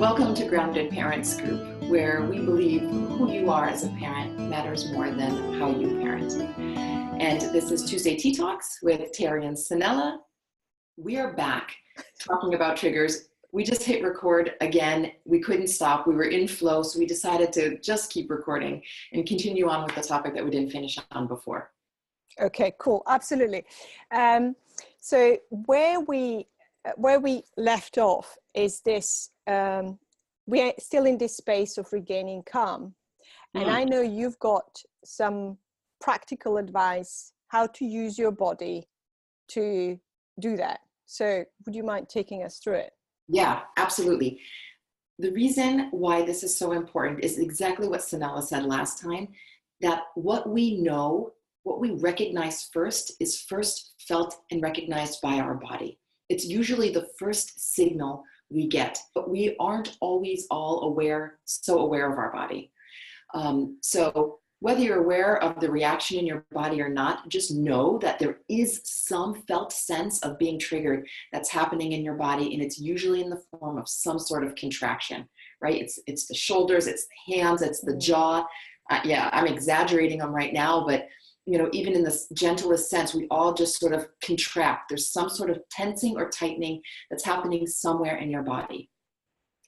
Welcome to Grounded Parents Group, where we believe who you are as a parent matters more than how you parent. And this is Tuesday Tea Talks with Terri and Sanela. We are back talking about triggers. We just hit record again. We couldn't stop. We were in flow, so we decided to just keep recording and continue on with the topic that we didn't finish on before. Okay, cool. Absolutely. So where we left off is this, we are still in this space of regaining calm. And I know you've got some practical advice how to use your body to do that. So would you mind taking us through it? Yeah, absolutely. The reason why this is so important is exactly what Sanela said last time, that what we know, what we recognize first is first felt and recognized by our body. It's usually the first signal we get, but we aren't always all so aware of our body. So whether you're aware of the reaction in your body or not, just know that there is some felt sense of being triggered that's happening in your body, and it's usually in the form of some sort of contraction, right? It's the shoulders, it's the hands, it's the jaw. Yeah, I'm exaggerating them right now, but even in the gentlest sense, we all just sort of contract. There's some sort of tensing or tightening that's happening somewhere in your body.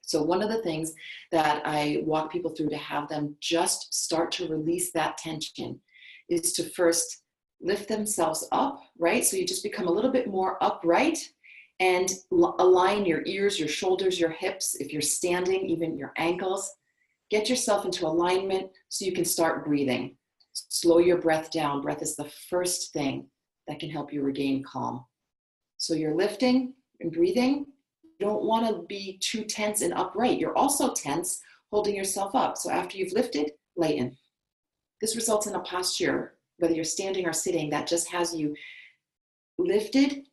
So one of the things that I walk people through to have them just start to release that tension is to first lift themselves up, right? So you just become a little bit more upright and align your ears, your shoulders, your hips. If you're standing, even your ankles, get yourself into alignment so you can start breathing. Slow your breath down. Breath is the first thing that can help you regain calm. So you're lifting and breathing. You don't want to be too tense and upright. You're also tense, holding yourself up. So after you've lifted, lighten. This results in a posture, whether you're standing or sitting, that just has you lifted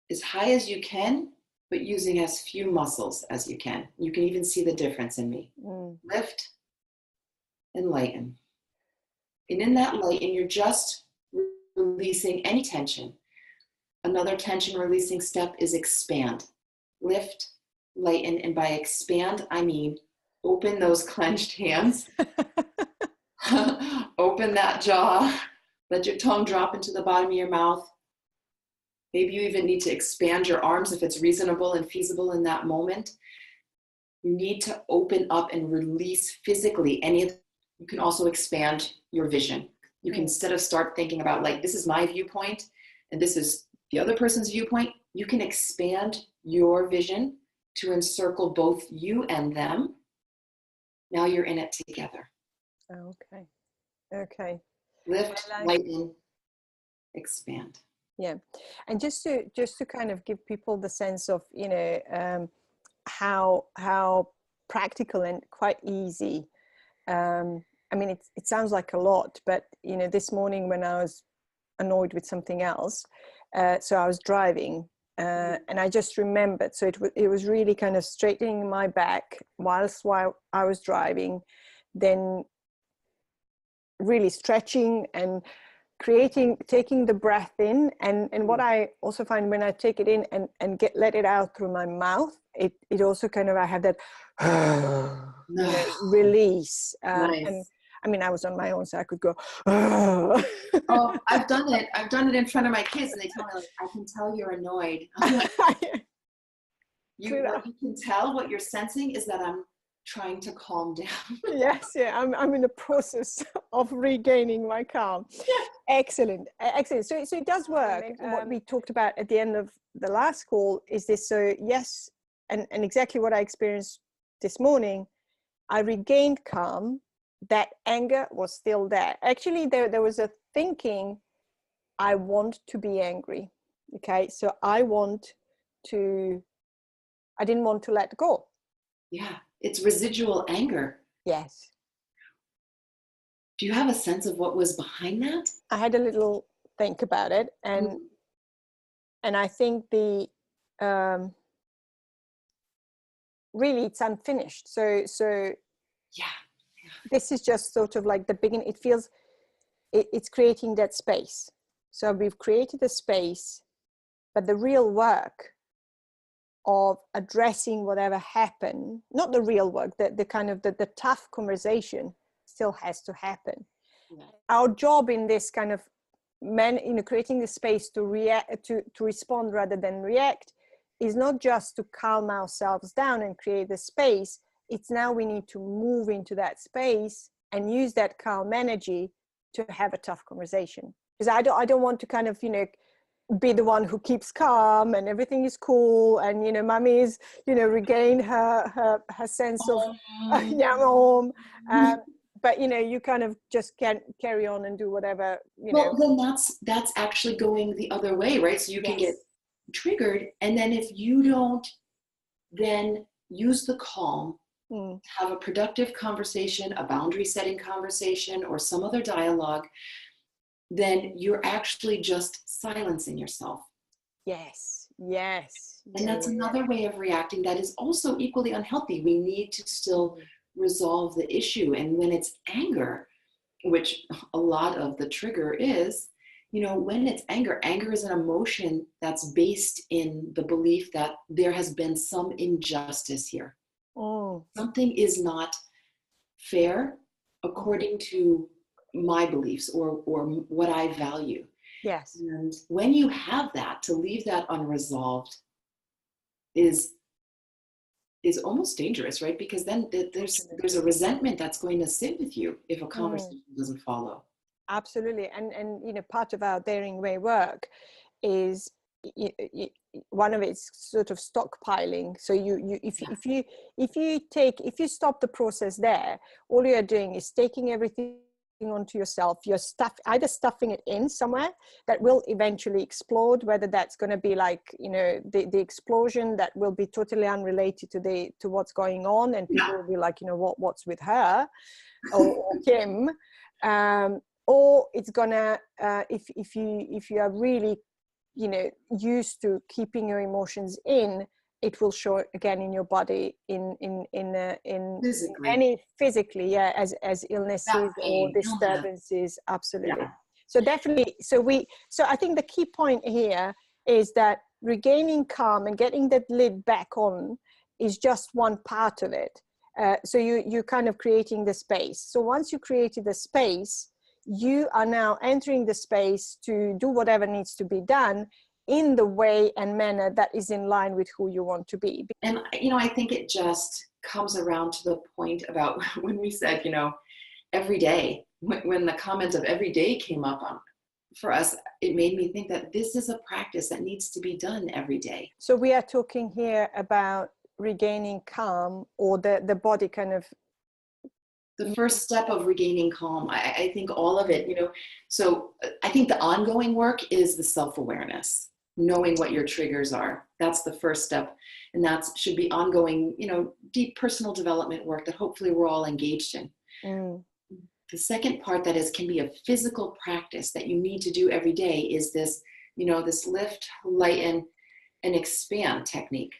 as high as you can, but using as few muscles as you can. You can even see the difference in me. Lift and lighten. And in that lighten, you're just releasing any tension. Another tension releasing step is expand. Lift, lighten, and by expand, I mean open those clenched hands. Open that jaw. Let your tongue drop into the bottom of your mouth. Maybe you even need to expand your arms if it's reasonable and feasible in that moment. You need to open up and release physically you can also expand your vision. You can, instead of start thinking about like, this is my viewpoint and this is the other person's viewpoint, you can expand your vision to encircle both you and them. Now you're in it together. Okay. Lift, lighten, expand. Yeah. And just to kind of give people the sense of, how practical and quite easy. I mean, it sounds like a lot, but, this morning when I was annoyed with something else, so I was driving and I just remembered. So it was really kind of straightening my back while I was driving, then really stretching and taking the breath in. And what I also find when I take it in and let it out through my mouth, it also kind of, I have that release. Nice. And I mean, I was on my own, so I could go. Oh, I've done it. I've done it in front of my kids, and they tell me, like, I can tell you're annoyed. I'm like, what you can tell, what you're sensing is that I'm trying to calm down. Yes, yeah, I'm in the process of regaining my calm. Yeah. Excellent. So it does work. What we talked about at the end of the last call is this. So yes, and exactly what I experienced this morning, I regained calm. That anger was still there. Actually, there was a thinking, I want to be angry. Okay, so I didn't want to let go. Yeah, it's residual anger. Yes. Do you have a sense of what was behind that? I had a little think about it, and I think really it's unfinished. So yeah. This is just sort of like the beginning. It feels it's creating that space. So we've created a space, but the real work of addressing whatever happened, not the real work, the kind of the tough conversation still has to happen. Yeah. Our job in this kind of creating the space to react, to respond rather than react, is not just to calm ourselves down and create the space. It's now we need to move into that space and use that calm energy to have a tough conversation. Because I don't want to kind of, be the one who keeps calm and everything is cool and, mommy is, regain her sense of home. But, you kind of just can't carry on and do whatever, Well, then that's actually going the other way, right? So you can get triggered. And then if you don't then use the calm, have a productive conversation, a boundary setting conversation, or some other dialogue, then you're actually just silencing yourself. Yes. And that's another way of reacting that is also equally unhealthy. We need to still resolve the issue. And when it's anger, which a lot of the trigger is, when it's anger is an emotion that's based in the belief that there has been some injustice here. Something is not fair according to my beliefs or what I value. Yes. And when you have that, to leave that unresolved is almost dangerous, right? Because then there's a resentment that's going to sit with you if a conversation doesn't follow. Absolutely. And part of our Daring Way work is one of it's sort of stockpiling. So if you stop the process there, all you're doing is taking everything onto yourself. You're either stuffing it in somewhere that will eventually explode, whether that's going to be like the explosion that will be totally unrelated to what's going on, and people will be like, what's with her or Kim, or it's gonna if you are really used to keeping your emotions in, it will show again in your body in physically as illnesses or disturbances. Absolutely. So definitely, so I think the key point here is that regaining calm and getting that lid back on is just one part of it. So you're kind of creating the space. So once you created the space, you are now entering the space to do whatever needs to be done in the way and manner that is in line with who you want to be. And, I think it just comes around to the point about when we said, every day, when the comment of every day came up for us, it made me think that this is a practice that needs to be done every day. So we are talking here about regaining calm, or the body kind of the first step of regaining calm. I think all of it, so I think the ongoing work is the self-awareness, knowing what your triggers are. That's the first step. And that should be ongoing, deep personal development work that hopefully we're all engaged in. The second part can be a physical practice that you need to do every day is this, this lift, lighten, and expand technique.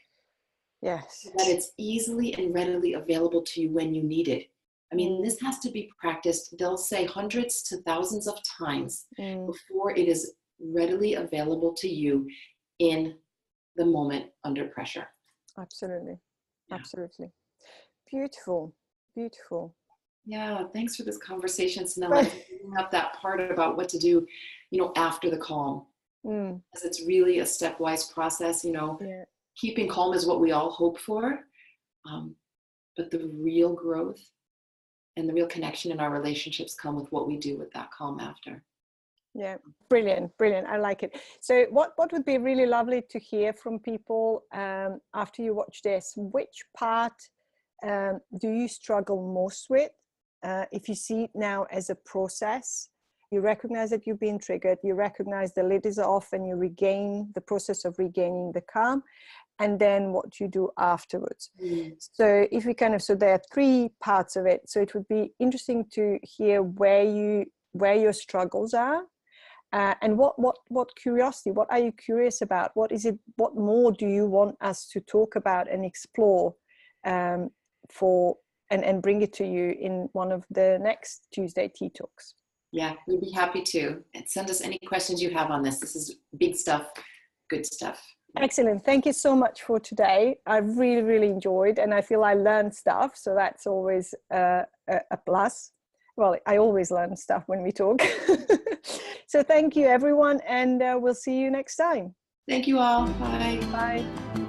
Yes. So that it's easily and readily available to you when you need it. I mean, this has to be practiced, they'll say hundreds to thousands of times before it is readily available to you in the moment under pressure. Absolutely. Yeah. Absolutely. Beautiful. Yeah, thanks for this conversation, Sanela. Bringing up that part about what to do, after the calm. Because it's really a stepwise process, Keeping calm is what we all hope for. But the real growth and the real connection in our relationships come with what we do with that calm after. Yeah, brilliant. I like it. So what would be really lovely to hear from people after you watch this? Which part do you struggle most with? If you see it now as a process, you recognize that you've been triggered, you recognize the lid is off, and you regain the process of regaining the calm, and then what you do afterwards. So if we so there are three parts of it. So it would be interesting to hear where your struggles are, and what curiosity, what are you curious about? What is it? What more do you want us to talk about and explore and bring it to you in one of the next Tuesday Tea Talks? Yeah, we'd be happy to. And send us any questions you have on this. This is big stuff, good stuff. Excellent. Thank you so much for today. I really, really enjoyed, and I feel I learned stuff. So that's always a plus. Well, I always learn stuff when we talk. So thank you, everyone, and we'll see you next time. Thank you all. Bye. Bye.